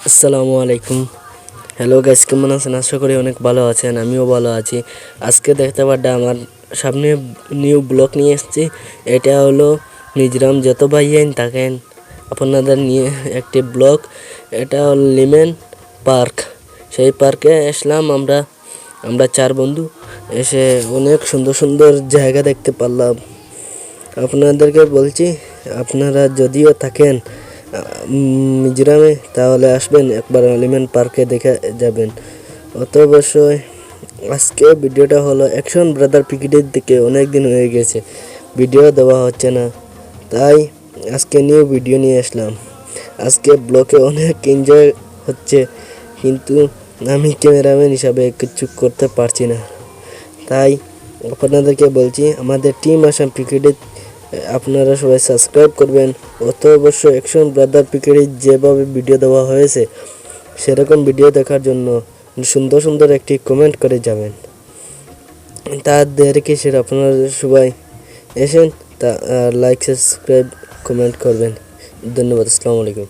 আসসালামু আলাইকুম। Hello guys, কেমন আছেন? আশা করি অনেক ভালো আছেন, আমিও ভালো আছি। আজকে দেখতে পারডা আমার সামনে নিউ ব্লগ নিয়ে এসেছি। এটা হলো মিজোরাম যত ভাইয়েন থাকেন আপনাদের নিয়ে একটি ব্লগ। এটা হলো লিমেন পার্ক। সেই পার্কে আসলাম আমরা চার বন্ধু। এসে অনেক সুন্দর সুন্দর জায়গা দেখতে পারলাম। আপনাদেরকে বলছি, আপনারা যদিও থাকেন মিজোরামে তাহলে আসবেন, একবার এলিমেন্ট পার্কে দেখে যাবেন। অত অবশ্যই আজকে ভিডিওটা হলো অ্যাকশন ব্রাদার পিকেটের দিকে অনেক দিন হয়ে গেছে ভিডিও দেওয়া হচ্ছে না, তাই আজকে নিউ ভিডিও নিয়ে আসলাম। আজকে ব্লগে অনেক এনজয় হচ্ছে, কিন্তু আমি ক্যামেরাম্যান হিসাবে কিছু করতে পারছি না। তাই আপনাদেরকে বলছি, আমাদের টিম আসাম ক্রিকেটের আপনারা সবাই সাবস্ক্রাইব করবেন। অত অবশ্যই অ্যাকশন ব্রাদার ক্রিকেটের যেভাবে ভিডিও দেওয়া হয়েছে সেরকম ভিডিও দেখার জন্য সুন্দর সুন্দর একটি কমেন্ট করে যাবেন। তাদেরকে সেটা আপনারা সবাই এসেন, তা লাইক সাবস্ক্রাইব কমেন্ট করবেন। ধন্যবাদ। আসসালামু আলাইকুম।